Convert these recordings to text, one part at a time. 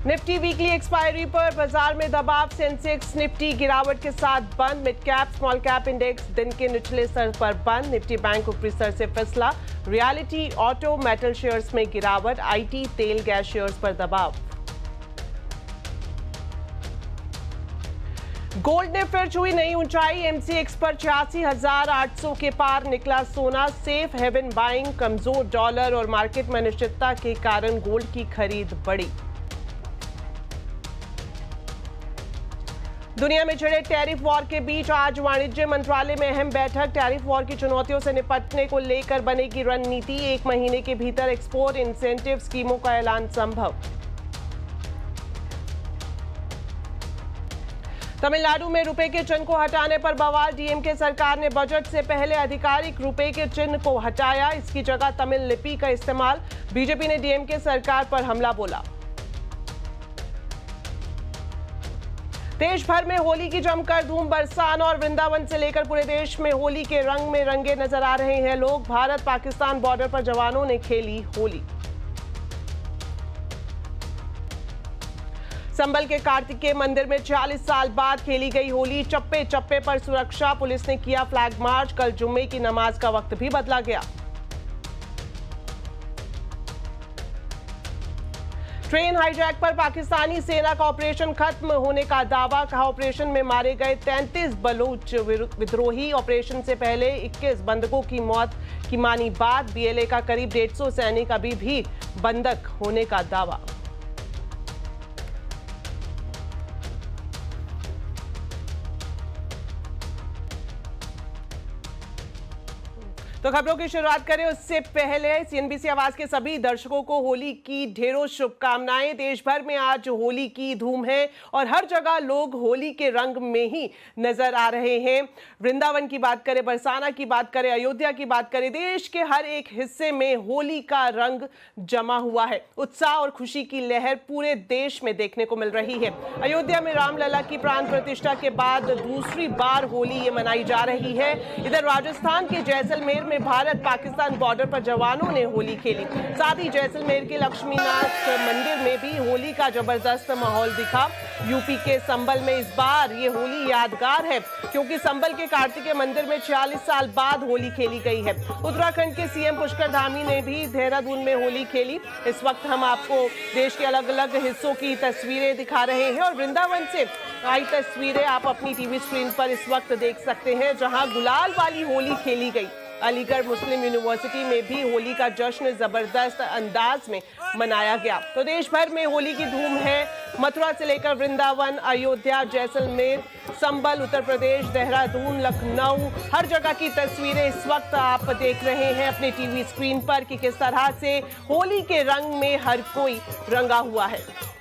Nifty weekly expiry पर बाजार में दबाव। सेंसेक्स निफ्टी गिरावट के साथ बंद। Mid cap small cap index दिन के निचले स्तर पर बंद। निफ्टी बैंक ऊपरी स्तर से फिसला। रियलिटी ऑटो मेटल शेयर्स में गिरावट। आईटी तेल गैस शेयर्स पर दबाव। गोल्ड ने फिर छुई नई ऊंचाई। एमसीएक्स पर 86,800 के पार निकला सोना। Safe haven buying. कमजोर डॉलर और मार्केट में अनिश्चितता के कारण गोल्ड की खरीद बढ़ी। दुनिया में छिड़े टैरिफ वॉर के बीच आज वाणिज्य मंत्रालय में अहम बैठक। टैरिफ वॉर की चुनौतियों से निपटने को लेकर बनेगी रणनीति। 1 महीने के भीतर एक्सपोर्ट इंसेंटिव स्कीमों का ऐलान संभव। तमिलनाडु में रुपए के चिन्ह को हटाने पर बवाल। डीएमके सरकार ने बजट से पहले आधिकारिक रुपए के चिन्ह को हटाया। इसकी जगह तमिल लिपि का इस्तेमाल। बीजेपी ने डीएमके सरकार पर हमला बोला। देश भर में होली की जमकर धूम। बरसाना और वृंदावन से लेकर पूरे देश में होली के रंग में रंगे नजर आ रहे हैं लोग। भारत पाकिस्तान बॉर्डर पर जवानों ने खेली होली। संभल के कार्तिकेय मंदिर में 40 साल बाद खेली गई होली। चप्पे चप्पे पर सुरक्षा। पुलिस ने किया फ्लैग मार्च। कल जुम्मे की नमाज का वक्त भी बदला गया। ट्रेन हाईजैक पर पाकिस्तानी सेना का ऑपरेशन खत्म होने का दावा। कहा ऑपरेशन में मारे गए 33 बलूच विद्रोही। ऑपरेशन से पहले 21 बंधकों की मौत की मानी बात। बीएलए का करीब 150 सैनिक अभी भी बंधक होने का दावा। तो खबरों की शुरुआत करें उससे पहले सीएनबीसी आवाज के सभी दर्शकों को होली की ढेरों शुभकामनाएं। देश भर में आज होली की धूम है और हर जगह लोग होली के रंग में ही नजर आ रहे हैं। वृंदावन की बात करें, बरसाना की बात करें, अयोध्या की बात करें, देश के हर एक हिस्से में होली का रंग जमा हुआ है। उत्साह और खुशी की लहर पूरे देश में देखने को मिल रही है। अयोध्या में रामलला की प्राण प्रतिष्ठा के बाद दूसरी बार होली ये मनाई जा रही है। इधर राजस्थान के जैसलमेर भारत पाकिस्तान बॉर्डर पर जवानों ने होली खेली। साथ ही जैसलमेर के लक्ष्मीनाथ मंदिर में भी होली का जबरदस्त माहौल दिखा। यूपी के संभल में इस बार ये होली यादगार है क्योंकि संभल के कार्तिकेय मंदिर में 40 साल बाद होली खेली गई है। उत्तराखंड के सीएम पुष्कर धामी ने भी देहरादून में होली खेली। इस वक्त हम आपको देश के अलग अलग हिस्सों की तस्वीरें दिखा रहे हैं और वृंदावन से आई तस्वीरें आप अपनी टीवी स्क्रीन पर इस वक्त देख सकते हैं जहां गुलाल वाली होली खेली गई। अलीगढ़ मुस्लिम यूनिवर्सिटी में भी होली का जश्न जबरदस्त अंदाज में मनाया गया। तो देश भर में होली की धूम है। मथुरा से लेकर वृंदावन, अयोध्या, जैसलमेर, संभल, उत्तर प्रदेश, देहरादून, लखनऊ, हर जगह की तस्वीरें इस वक्त आप देख रहे हैं अपने टीवी स्क्रीन पर कि किस तरह से होली के रंग में हर कोई रंगा हुआ है।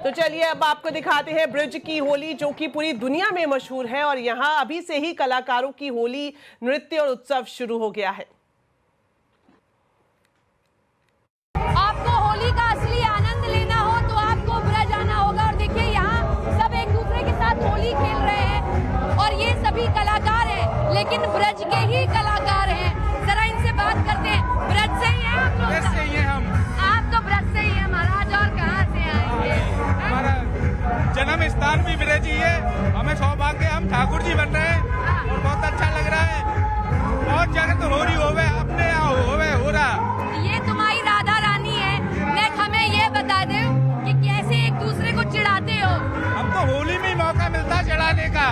तो चलिए अब आपको दिखाते हैं ब्रिज की होली जो कि पूरी दुनिया में मशहूर है और यहाँ अभी से ही कलाकारों की होली नृत्य और उत्सव शुरू हो गया है। आपको होली का असली आनंद लेना हो तो आपको ब्रज आना होगा और देखिए यहाँ सब एक दूसरे के साथ होली खेल रहे हैं और ये सभी कलाकार हैं लेकिन ब्रज के ही कलाकार हैं। जरा इनसे बात करते हैं। ब्रज से ही है आप लोग? ब्रज से ही है हम। आप तो ब्रज से ही है महाराज। और कहाँ से आएंगे? हमारा जन्म स्थान भी ब्रज ही है। हमें सौभाग्य, हम ठाकुर जी बन रहे हैं और बहुत अच्छा लग रहा है। बहुत जगह तो होली होवे, अपने यहाँ होवे हो रहा। ये तुम्हारी राधा रानी है। नेक हमें ये बता दे कि कैसे एक दूसरे को चिढ़ाते हो? हम तो होली में ही मौका मिलता है चिढ़ाने का।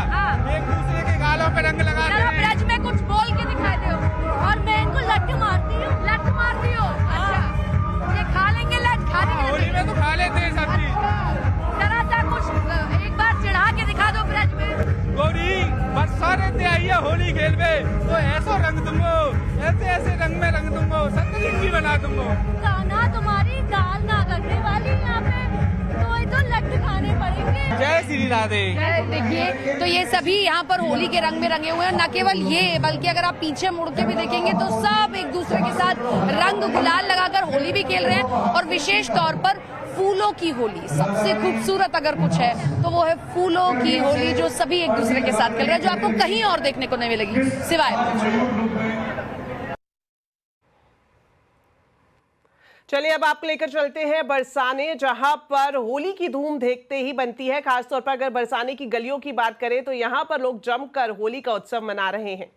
एक दूसरे के गालों पे रंग लगाते हैं। ब्रज में कुछ बोल के दिखा दो। और मैं इनको लट मारती हूँ। लट मारती हो? अच्छा, ये खा लेंगे लट? खा लेंगे होली में तो खा लेते हैं सब चीज। जरा सा कुछ एक बार चिढ़ा के दिखा दो ब्रज में। गौरी बरसाने ते आई है होली खेल में तो ऐसा रंग दूंगो, ऐसे ऐसे रंग में रंग दूंगो, सतरंगी बना दूंगो। गाना तुम्हारी दाल ना करने वाली यहाँ पे तो लड्डू खाने पड़ेंगे। जय श्री राधे। देखिए तो ये सभी यहाँ पर होली के रंग में रंगे हुए हैं। न केवल ये बल्कि अगर आप पीछे मुड़ के भी देखेंगे तो सब एक दूसरे के साथ रंग गुलाल लगाकर होली भी खेल रहे हैं और विशेष तौर पर फूलों की होली सबसे खूबसूरत अगर कुछ है तो वो है फूलों की होली जो सभी एक दूसरे के साथ खेल रहे हैं, जो आपको कहीं और देखने को नहीं मिलेगी सिवाय। चलिए अब आपको लेकर चलते हैं बरसाने, जहां पर होली की धूम देखते ही बनती है। खासतौर पर अगर बरसाने की गलियों की बात करें तो यहां पर लोग जमकर होली का उत्सव मना रहे हैं।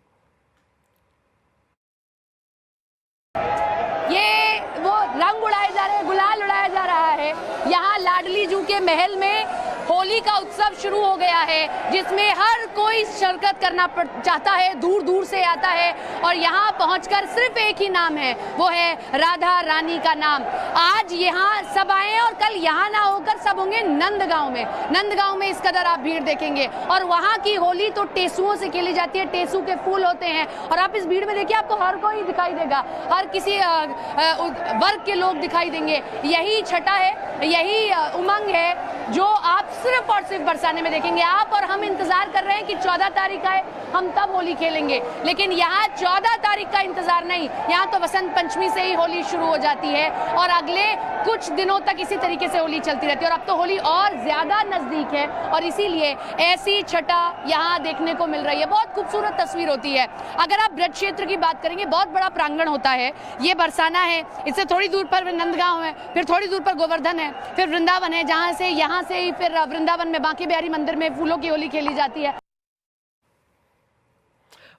ये वो रंग उड़ाए जा रहे हैं, गुलाल उड़ाया जा रहा है। यहाँ लाडली जू के महल में होली का उत्सव शुरू हो गया है, जिसमें हर कोई शिरकत करना चाहता है, दूर दूर से आता है और यहाँ पहुंचकर सिर्फ एक ही नाम है, वो है राधा रानी का नाम। आज यहाँ सब आए हैं और कल यहाँ ना होकर सब होंगे नंदगांव में। नंदगांव में इस कदर आप भीड़ देखेंगे और वहाँ की होली तो टेसुओं से खेली जाती है, टेसू के फूल होते हैं और आप इस भीड़ में देखिए आपको हर कोई दिखाई देगा, हर किसी वर्ग के लोग दिखाई देंगे। यही छठा है, यही उमंग है जो आप सिर्फ और सिर्फ बरसाने में देखेंगे। आप और हम इंतजार कर रहे हैं कि 14 तारीख आए, हम तब होली खेलेंगे, लेकिन यहाँ 14 तारीख का इंतजार नहीं, यहाँ तो बसंत पंचमी से ही होली शुरू हो जाती है और अगले कुछ दिनों तक इसी तरीके से होली चलती रहती है और अब तो होली और ज्यादा नजदीक है और इसीलिए ऐसी छटा यहाँ देखने को मिल रही है। बहुत खूबसूरत तस्वीर होती है। अगर आप ब्रज क्षेत्र की बात करेंगे, बहुत बड़ा प्रांगण होता है, ये बरसाना है, इससे थोड़ी दूर पर नंदगांव है, फिर थोड़ी दूर पर गोवर्धन है, फिर वृंदावन है, जहाँ से यहाँ से ही फिर वृंदावन में बांके बिहारी मंदिर में फूलों की होली खेली जाती है।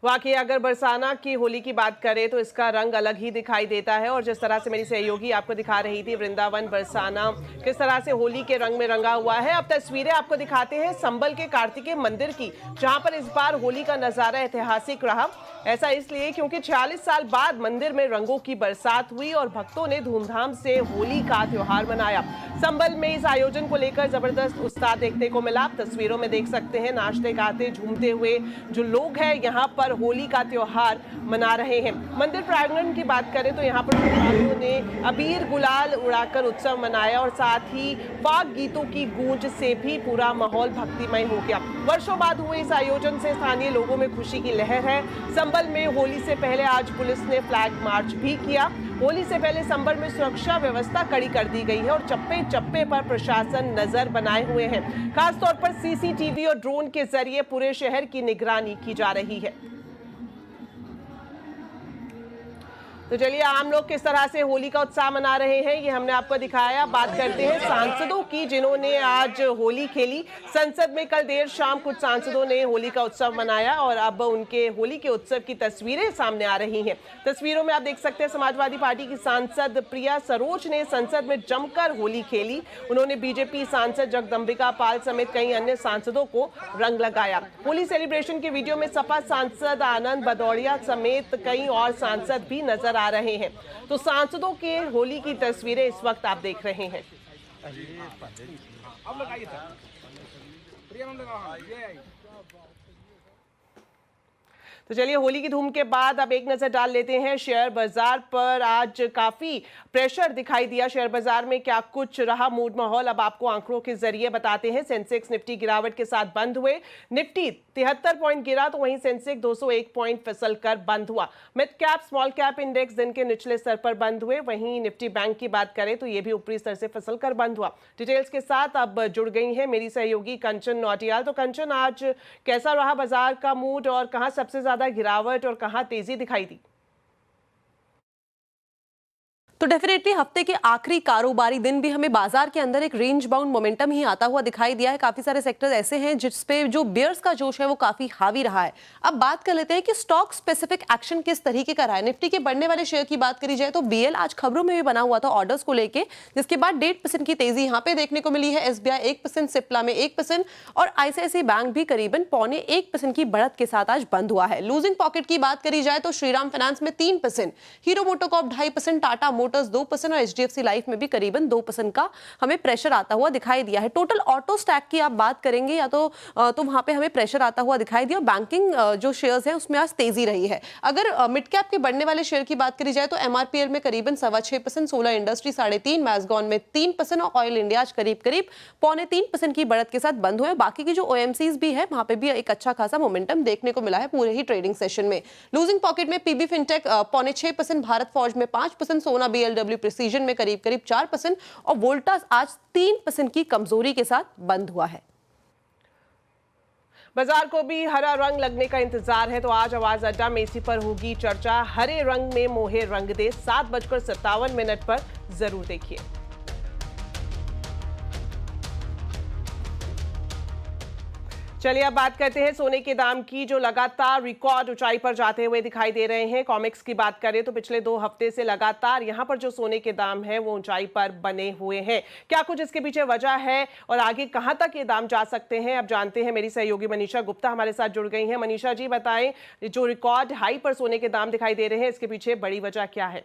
वाकई अगर बरसाना की होली की बात करें तो इसका रंग अलग ही दिखाई देता है और जिस तरह से मेरी सहयोगी आपको दिखा रही थी वृंदावन बरसाना किस तरह से होली के रंग में रंगा हुआ है। अब तस्वीरें आपको दिखाते हैं संबल के कार्तिकेय मंदिर की, जहां पर इस बार होली का नजारा ऐतिहासिक रहा। ऐसा इसलिए क्योंकि 46 साल बाद मंदिर में रंगों की बरसात हुई और भक्तों ने धूमधाम से होली का त्योहार मनाया। संबल में इस आयोजन को लेकर जबरदस्त उत्साह देखने को मिला। आप तस्वीरों में देख सकते हैं नाचते गाते झूमते हुए जो लोग हैं यहाँ पर होली का त्योहार मना रहे हैं। मंदिर प्रांगण की बात करें तो यहाँ पर श्रद्धालुओं ने अबीर गुलाल उड़ाकर उत्सव मनाया और साथ ही फाग गीतों की गूंज से भी पूरा माहौल भक्तिमय हो गया। वर्षों बाद हुए इस आयोजन से स्थानीय लोगों में खुशी की लहर है। संबल में होली से पहले आज पुलिस ने फ्लैग मार्च भी किया। होली से पहले संबल में सुरक्षा व्यवस्था कड़ी कर दी गई है और चप्पे चप्पे पर प्रशासन नजर बनाए हुए हैं। खासतौर पर सीसीटीवी और ड्रोन के जरिए पूरे शहर की निगरानी की जा रही है। तो चलिए आम लोग किस तरह से होली का उत्साह मना रहे हैं ये हमने आपको दिखाया। बात करते हैं सांसदों की जिन्होंने आज होली खेली। संसद में कल देर शाम कुछ सांसदों ने होली का उत्सव मनाया और अब उनके होली के उत्सव की तस्वीरें सामने आ रही हैं। तस्वीरों में आप देख सकते हैं समाजवादी पार्टी की सांसद प्रिया सरोज ने संसद में जमकर होली खेली। उन्होंने बीजेपी सांसद जगदंबिका पाल समेत कई अन्य सांसदों को रंग लगाया। होली सेलिब्रेशन के वीडियो में सपा सांसद आनंद भदौड़िया समेत कई और सांसद भी नजर आ रहे हैं। तो सांसदों के होली की तस्वीरें इस वक्त आप देख रहे हैं। तो चलिए होली की धूम के बाद अब एक नजर डाल लेते हैं शेयर बाजार पर। आज काफी प्रेशर दिखाई दिया शेयर बाजार में, क्या कुछ रहा मूड माहौल अब आपको आंकड़ों के जरिए बताते हैं। सेंसेक्स निफ्टी गिरावट के साथ बंद हुए। निफ्टी 73 पॉइंट गिरा तो वहीं सेंसेक्स 201 पॉइंट फिसल कर बंद हुआ। Mid cap small cap index दिन के निचले स्तर पर बंद हुए। वहीं निफ्टी बैंक की बात करें तो ये भी ऊपरी स्तर से फिसल कर बंद हुआ। डिटेल्स के साथ अब जुड़ गई है मेरी सहयोगी कंचन नौटियाल। तो कंचन, आज कैसा रहा बाजार का मूड और कहां सबसे ज्यादा गिरावट और कहां तेजी दिखाई दी? तो डेफिनेटली हफ्ते के आखिरी कारोबारी दिन भी हमें बाजार के अंदर एक रेंज बाउंड मोमेंटम ही आता हुआ दिखाई दिया है। काफी सारे सेक्टर्स ऐसे हैं जिस पे जो बियर्स का जोश है वो काफी हावी रहा है। अब बात कर लेते हैं कि स्टॉक स्पेसिफिक एक्शन किस तरीके का रहा है। निफ्टी के बढ़ने वाले शेयर की बात करी जाए तो बीएल आज खबरों में भी बना हुआ था ऑर्डर्स को लेके, जिसके बाद 1.5% की तेजी यहाँ पे देखने को मिली है। एसबीआई 1%, सिप्ला में 1% और आईसीआईसीआई बैंक भी करीबन 0.25% की बढ़त के साथ आज बंद हुआ है। लूजिंग पॉकेट की बात करी जाए तो श्रीराम फाइनेंस में 3%, हीरो मोटोकॉर्प 2.5%, टाटा मोटर्स 2% और एचडीएफसी लाइफ में भी करीबन 2% का हमें प्रेशर आता हुआ दिखाई दिया है। टोटल ऑटो स्टैक की आप बात करेंगे या तो वहां पे हमें प्रेशर आता हुआ दिखाई दिया। बैंकिंग जो शेयर्स हैं उसमें आज तेजी रही है। अगर मिड कैप के बढ़ने वाले शेयर की बात करी जाए तो एमआरपीएल में करीबन 6.25%, सोलर इंडस्ट्री 3.5%, मैसगॉन में 3% और ऑयल इंडिया आज करीब 0.3% की बढ़त के साथ बंद हुए। बाकी की जो ओएमसीज भी है वहां पे भी एक अच्छा खासा मोमेंटम देखने को मिला है पूरे ही ट्रेडिंग सेशन में। लूजिंग पॉकेट में पीबी फिनटेक 0.6%, भारत फॉर्ज में 5%, सोना बीएलडब्ल्यू प्रिसीजन में करीब 4% और वोल्टास आज 3% की कमजोरी के साथ बंद हुआ है। बाजार को भी हरा रंग लगने का इंतजार है, तो आज आवाज अड्डा में इसी पर होगी चर्चा। हरे रंग में मोहे रंग दे 7:57 पर जरूर देखिए। चलिए अब बात करते हैं सोने के दाम की, जो लगातार रिकॉर्ड ऊंचाई पर जाते हुए दिखाई दे रहे हैं। कॉमेक्स की बात करें तो पिछले 2 हफ्ते से लगातार यहां पर जो सोने के दाम है वो ऊंचाई पर बने हुए हैं। क्या कुछ इसके पीछे वजह है और आगे कहां तक ये दाम जा सकते हैं, अब जानते हैं। मेरी सहयोगी मनीषा गुप्ता हमारे साथ जुड़ गई हैं। मनीषा जी बताएं, जो रिकॉर्ड हाई पर सोने के दाम दिखाई दे रहे हैं, इसके पीछे बड़ी वजह क्या है?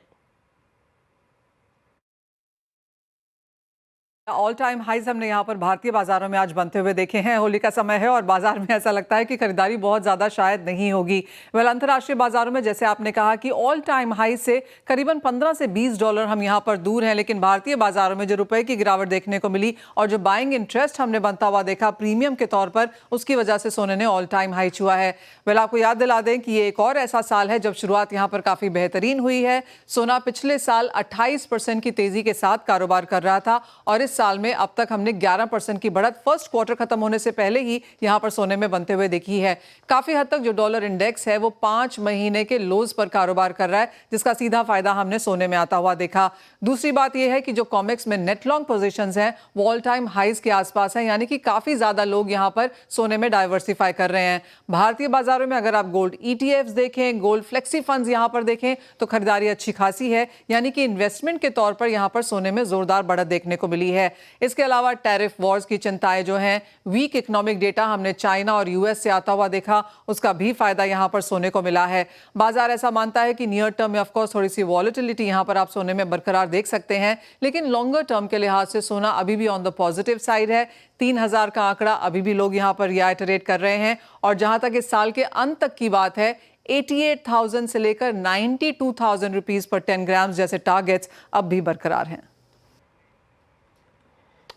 ऑल टाइम हाइज हमने यहाँ पर भारतीय बाजारों में आज बनते हुए देखे हैं। होली का समय है और बाजार में ऐसा लगता है कि खरीदारी बहुत ज़्यादा शायद नहीं होगी। अंतर्राष्ट्रीय बाजारों में जैसे आपने कहा कि ऑल टाइम हाई से करीबन 15 से 20 डॉलर हम यहाँ पर दूर हैं, लेकिन भारतीय बाजारों में जो रुपए की गिरावट देखने को मिली और जो बाइंग इंटरेस्ट हमने बनता हुआ देखा प्रीमियम के तौर पर, उसकी वजह से सोने ने ऑल टाइम हाई छुआ है। आपको याद दिला दें कि ये एक और ऐसा साल है जब शुरुआत यहाँ पर काफ़ी बेहतरीन हुई है। सोना पिछले साल 28% की तेज़ी के साथ कारोबार कर रहा था और इस साल में अब तक हमने 11% की बढ़त फर्स्ट क्वार्टर खत्म होने से पहले ही यहां पर सोने में बनते हुए देखी है। काफी हद तक जो डॉलर इंडेक्स है वो 5 महीने के लोज पर कारोबार कर रहा है, जिसका सीधा फायदा हमने सोने में आता हुआ देखा। दूसरी बात यह है कि जो कॉमेक्स में नेट लॉन्ग पोजीशंस हैं वो ऑल टाइम हाइज के आसपास हैं, यानी कि काफी ज्यादा लोग यहां पर सोने में डाइवर्सिफाई कर रहे हैं। भारतीय बाजारों में अगर आप गोल्ड ETFs देखें, गोल्ड फ्लेक्सी फंड्स यहां पर देखें तो खरीदारी अच्छी खासी है, यानी कि इन्वेस्टमेंट के तौर पर यहां पर सोने में जोरदार बढ़त देखने को मिली है। इसके अलावा टैरिफ वॉर्स की चिंताएं जो हैं, वीक इकोनॉमिक डेटा हमने चाइना और US से आता हुआ देखा, उसका भी फायदा यहां पर सोने को मिला है। बाजार ऐसा मानता है कि नियर टर्म में ऑफ कोर्स थोड़ी सी वॉलेटिलिटी यहां पर आप सोने में बरकरार देख सकते हैं, लेकिन लॉन्गर टर्म के लिहाज से सोना अभी भी ऑन द पॉजिटिव साइड है। 3000 का आंकड़ा अभी भी लोग यहां पर रिआइटरेट कर रहे हैं और जहां तक इस साल के अंत तक की बात है 88,000 से लेकर 92,000 रुपीज पर 10 ग्राम जैसे टारगेट्स अब भी बरकरार हैं।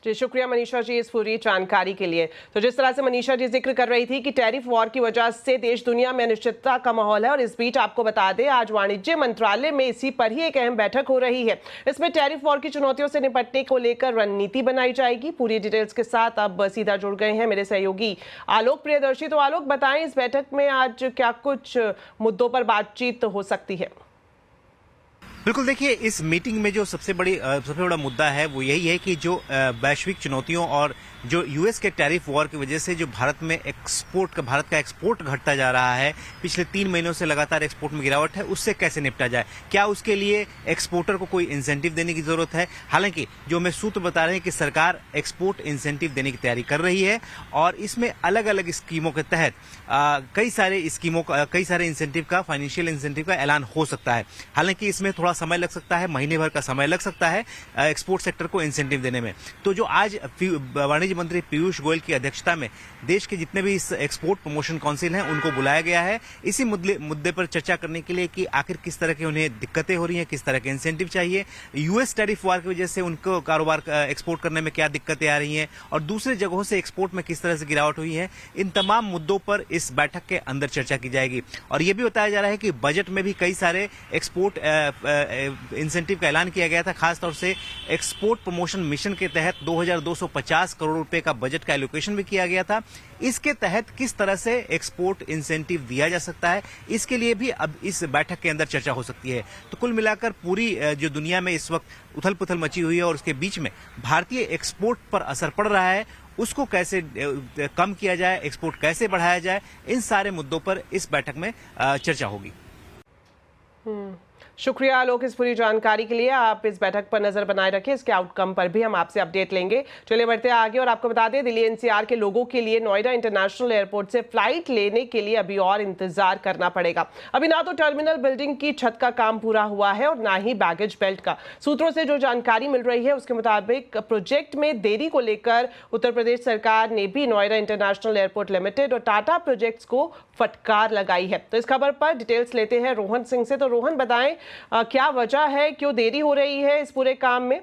जी शुक्रिया मनीषा जी इस पूरी जानकारी के लिए। तो जिस तरह से मनीषा जी जिक्र कर रही थी कि टैरिफ वॉर की वजह से देश दुनिया में अनिश्चितता का माहौल है, और इस बीच आपको बता दें आज वाणिज्य मंत्रालय में इसी पर ही एक अहम बैठक हो रही है। इसमें टैरिफ वॉर की चुनौतियों से निपटने को लेकर रणनीति बनाई जाएगी। पूरी डिटेल्स के साथ अब सीधा जुड़ गए हैं मेरे सहयोगी आलोक प्रियदर्शी। तो आलोक बताएं, इस बैठक में आज क्या कुछ मुद्दों पर बातचीत हो सकती है? बिल्कुल, देखिए इस मीटिंग में जो सबसे बड़ा मुद्दा है वो यही है कि जो वैश्विक चुनौतियों और जो US के टैरिफ वॉर की वजह से जो भारत का एक्सपोर्ट घटता जा रहा है, पिछले 3 महीनों से लगातार एक्सपोर्ट में गिरावट है, उससे कैसे निपटा जाए। क्या उसके लिए एक्सपोर्टर को कोई इंसेंटिव देने की जरूरत है? हालांकि जो हमें सूत्र बता रहे हैं कि सरकार एक्सपोर्ट इंसेंटिव देने की तैयारी कर रही है और इसमें अलग अलग स्कीमों के तहत कई सारे इंसेंटिव का, फाइनेंशियल इंसेंटिव का ऐलान हो सकता है। हालांकि इसमें थोड़ा समय लग सकता है, महीने भर का समय लग सकता है एक्सपोर्ट सेक्टर को इंसेंटिव देने में। तो जो आज वाणिज्य मंत्री पीयूष गोयल की अध्यक्षता में देश के जितने भी एक्सपोर्ट प्रमोशन काउंसिल हैं उनको बुलाया गया है इसी मुद्दे पर चर्चा करने के लिए कि आखिर किस तरह की उन्हें दिक्कतें हो रही हैं, किस तरह के इंसेंटिव चाहिए, US टैरिफ वार की वजह से उनको कारोबार एक्सपोर्ट करने में क्या दिक्कतें आ रही हैं और दूसरे जगहों से एक्सपोर्ट में किस तरह से गिरावट हुई है। इन तमाम मुद्दों पर इस बैठक के अंदर चर्चा की जाएगी। और यह भी बताया जा रहा है कि बजट में भी कई सारे एक्सपोर्ट इंसेंटिव का ऐलान किया गया था। खासतौर से एक्सपोर्ट प्रमोशन मिशन के तहत 2250 करोड़ रुपए का बजट का एलोकेशन भी किया गया था। इसके तहत किस तरह से एक्सपोर्ट इंसेंटिव दिया जा सकता है, इसके लिए भी अब इस बैठक के अंदर चर्चा हो सकती है। तो कुल मिलाकर पूरी जो दुनिया में इस वक्त उथल पुथल मची हुई है और उसके बीच में भारतीय एक्सपोर्ट पर असर पड़ रहा है, उसको कैसे कम किया जाए, एक्सपोर्ट कैसे बढ़ाया जाए, इन सारे मुद्दों पर इस बैठक में चर्चा होगी। शुक्रिया आलोक इस पूरी जानकारी के लिए। आप इस बैठक पर नजर बनाए रखें, इसके आउटकम पर भी हम आपसे अपडेट लेंगे। चलिए बढ़ते आगे और आपको बता दें, दिल्ली NCR के लोगों के लिए नोएडा इंटरनेशनल एयरपोर्ट से फ्लाइट लेने के लिए अभी और इंतजार करना पड़ेगा। अभी ना तो टर्मिनल बिल्डिंग की छत का काम पूरा हुआ है और ना ही बैगेज बेल्ट का। सूत्रों से जो जानकारी मिल रही है उसके मुताबिक प्रोजेक्ट में देरी को लेकर उत्तर प्रदेश सरकार ने भी नोएडा इंटरनेशनल एयरपोर्ट लिमिटेड और टाटा प्रोजेक्ट्स को फटकार लगाई है। तो इस खबर पर डिटेल्स लेते हैं रोहन सिंह से। तो रोहन बताएं, क्या वजह है, क्यों देरी हो रही है इस पूरे काम में?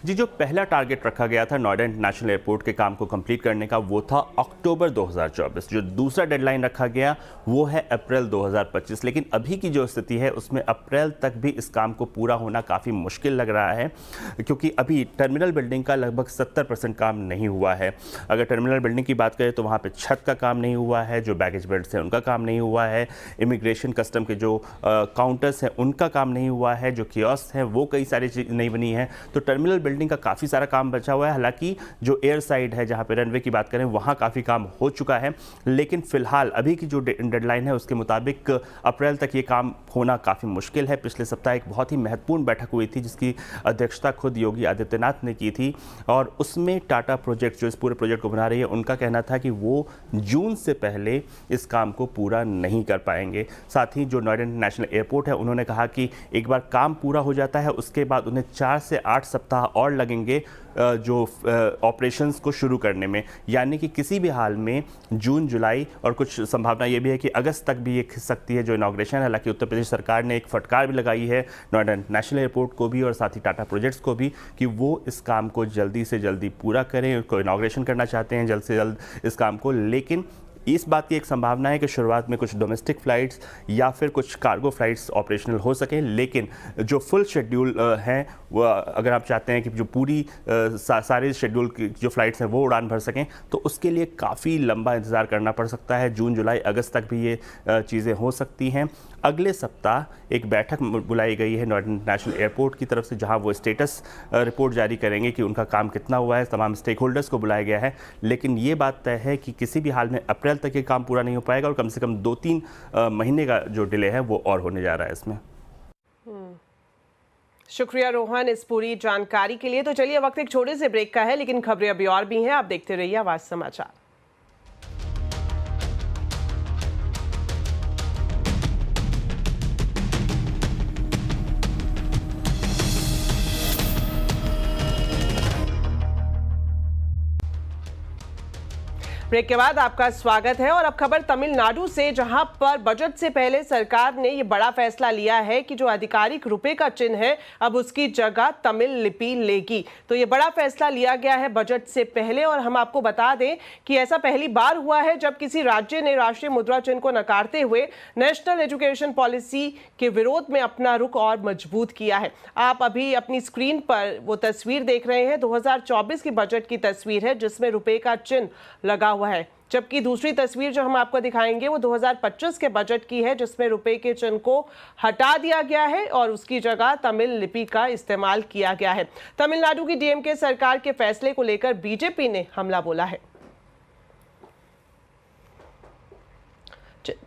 जी, जो पहला टारगेट रखा गया था नोएडा इंटरनेशनल एयरपोर्ट के काम को कंप्लीट करने का, वो था अक्टूबर 2024। जो दूसरा डेडलाइन रखा गया वो है अप्रैल 2025। लेकिन अभी की जो स्थिति है उसमें अप्रैल तक भी इस काम को पूरा होना काफ़ी मुश्किल लग रहा है, क्योंकि अभी टर्मिनल बिल्डिंग का लगभग 70% काम नहीं हुआ है। अगर टर्मिनल बिल्डिंग की बात करें तो वहाँ पे छत का काम नहीं हुआ है, जो बैगेज बेल्ट्स हैं उनका काम नहीं हुआ है, इमिग्रेशन कस्टम के जो काउंटर्स हैं उनका काम नहीं हुआ है, जो कियोस्क हैं वो कई सारी चीज़ नहीं बनी है। तो टर्मिनल बिल्डिंग का काफ़ी सारा काम बचा हुआ है। हालांकि जो एयर साइड है, जहाँ पे रनवे की बात करें, वहाँ काफ़ी काम हो चुका है। लेकिन फिलहाल अभी की जो डेडलाइन है उसके मुताबिक अप्रैल तक ये काम होना काफ़ी मुश्किल है। पिछले सप्ताह एक बहुत ही महत्वपूर्ण बैठक हुई थी जिसकी अध्यक्षता खुद योगी आदित्यनाथ ने की थी, और उसमें टाटा प्रोजेक्ट जो इस पूरे प्रोजेक्ट को बना रही है उनका कहना था कि वो जून से पहले इस काम को पूरा नहीं कर पाएंगे। साथ ही जो नोएडा इंटरनेशनल एयरपोर्ट है, उन्होंने कहा कि एक बार काम पूरा हो जाता है उसके बाद उन्हें 4 से 8 सप्ताह और लगेंगे जो ऑपरेशंस को शुरू करने में, यानी कि किसी भी हाल में जून, जुलाई और कुछ संभावना ये भी है कि अगस्त तक भी ये खिंच सकती है जो इनॉग्रेशन है। हालांकि उत्तर प्रदेश सरकार ने एक फटकार भी लगाई है नोएडा इंटरनेशनल एयरपोर्ट को भी और साथ ही टाटा प्रोजेक्ट्स को भी कि वो इस काम को जल्दी से जल्दी पूरा करें। उसको इनॉग्रेशन करना चाहते हैं जल्द से जल्द इस काम को। लेकिन इस बात की एक संभावना है कि शुरुआत में कुछ डोमेस्टिक फ़्लाइट्स या फिर कुछ कार्गो फ़्लाइट्स ऑपरेशनल हो सकें, लेकिन जो फुल शेड्यूल हैं वो, अगर आप चाहते हैं कि जो पूरी सारे शेड्यूल की जो फ़्लाइट्स हैं वो उड़ान भर सकें, तो उसके लिए काफ़ी लंबा इंतज़ार करना पड़ सकता है। जून, जुलाई, अगस्त तक भी ये चीज़ें हो सकती हैं। अगले सप्ताह एक बैठक बुलाई गई है नोएडा इंटरनेशनल एयरपोर्ट की तरफ से, जहां वो स्टेटस रिपोर्ट जारी करेंगे कि उनका काम कितना हुआ है। तमाम स्टेक होल्डर्स को बुलाया गया है, लेकिन ये बात तय है कि किसी भी हाल में अप्रैल तक ये काम पूरा नहीं हो पाएगा और कम से कम 2-3 महीने का जो डिले है वो और होने जा रहा है इसमें। शुक्रिया रोहन इस पूरी जानकारी के लिए। तो चलिए, वक्त एक छोटे से ब्रेक का है, लेकिन खबरें अभी और भी हैं। आप देखते रहिए आवाज समाचार। ब्रेक के बाद आपका स्वागत है और अब खबर तमिलनाडु से, जहां पर बजट से पहले सरकार ने ये बड़ा फैसला लिया है कि जो आधिकारिक रुपए का चिन्ह है अब उसकी जगह तमिल लिपि लेगी। तो ये बड़ा फैसला लिया गया है बजट से पहले, और हम आपको बता दें कि ऐसा पहली बार हुआ है जब किसी राज्य ने राष्ट्रीय मुद्रा चिन्ह को नकारते हुए नेशनल एजुकेशन पॉलिसी के विरोध में अपना रुख और मजबूत किया है। आप अभी अपनी स्क्रीन पर वो तस्वीर देख रहे हैं, 2024 की बजट की तस्वीर है जिसमें रुपए का चिन्ह लगा है। जबकि दूसरी तस्वीर जो हम आपको दिखाएंगे वो 2025 के बजट की है जिसमें रुपए के चिन्ह को हटा दिया गया है और उसकी जगह तमिल लिपि का इस्तेमाल किया गया है। तमिलनाडु की डीएमके सरकार के फैसले को लेकर बीजेपी ने हमला बोला है।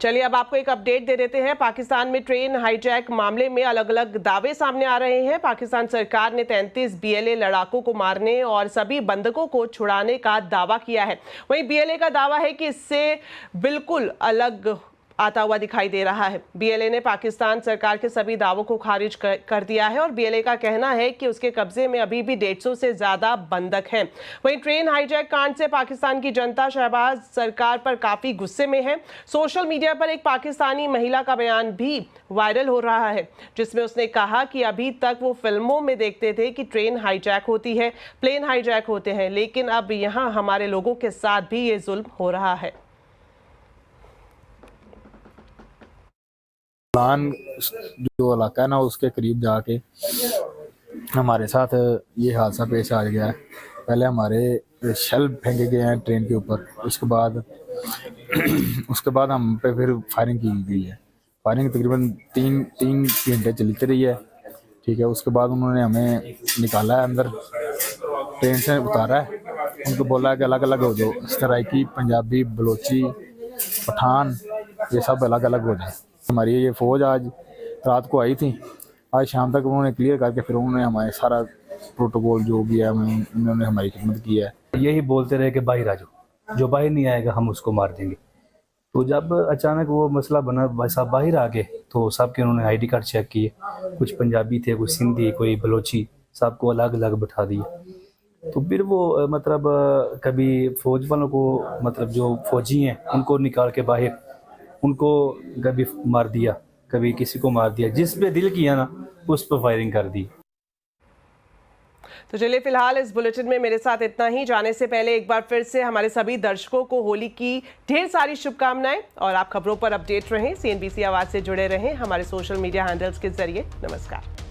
चलिए, अब आपको एक अपडेट दे देते हैं। पाकिस्तान में ट्रेन हाईजैक मामले में अलग अलग दावे सामने आ रहे हैं। पाकिस्तान सरकार ने 33 बीएलए लड़ाकों को मारने और सभी बंधकों को छुड़ाने का दावा किया है। वहीं बीएलए का दावा है कि इससे बिल्कुल अलग आता हुआ दिखाई दे रहा है। बीएलए ने पाकिस्तान सरकार के सभी दावों को खारिज कर दिया है और बीएलए का कहना है कि उसके कब्जे में अभी भी 150 से ज्यादा बंधक हैं। वहीं ट्रेन हाईजैक कांड से पाकिस्तान की जनता शहबाज सरकार पर काफी गुस्से में है। सोशल मीडिया पर एक पाकिस्तानी महिला का बयान भी वायरल हो रहा है जिसमें उसने कहा कि अभी तक वो फिल्मों में देखते थे कि ट्रेन हाईजैक होती है, प्लेन हाईजैक होते हैं, लेकिन अब यहाँ हमारे लोगों के साथ भी ये जुल्म हो रहा है। प्लान जो इलाका है ना उसके करीब जाके हमारे साथ ये हादसा पेश आ गया है। पहले हमारे शेल फेंके गए हैं ट्रेन के ऊपर, उसके बाद हम पे फिर फायरिंग की गई है। फायरिंग तकरीबन तीन घंटे चलती रही है। ठीक है, उसके बाद उन्होंने हमें निकाला है, अंदर ट्रेन से उतारा है। उनको बोला है कि अलग अलग हो जाओ, सराइकी, पंजाबी, बलोची, पठान, ये सब अलग अलग हो जाए। हमारी ये फ़ौज आज रात को आई थी, आज शाम तक उन्होंने क्लियर करके फिर उन्होंने हमारे सारा प्रोटोकॉल जो भी है उन्होंने हमारी खिदमत की है। यही बोलते रहे कि बाहर आ जाओ, जो बाहर नहीं आएगा हम उसको मार देंगे। तो जब अचानक वो मसला बना, भाई साहब बाहर आ गए तो सबके उन्होंने आईडी कार्ड चेक किए। कुछ पंजाबी थे, कुछ सिंधी, कोई बलोची, सबको अलग अलग बैठा दिया। तो फिर वो मतलब कभी फौज वालों को, मतलब जो फौजी हैं उनको निकाल के बाहर, उनको कभी मार दिया, कभी किसी को मार दिया, जिस पे दिल किया ना उस पर फायरिंग कर दी। तो चलिए फिलहाल इस बुलेटिन में मेरे साथ इतना ही। जाने से पहले एक बार फिर से हमारे सभी दर्शकों को होली की ढेर सारी शुभकामनाएं और आप खबरों पर अपडेट रहें, CNBC आवाज से जुड़े रहें हमारे सोशल मीडिया हैंडल्स के जरिए। नमस्कार।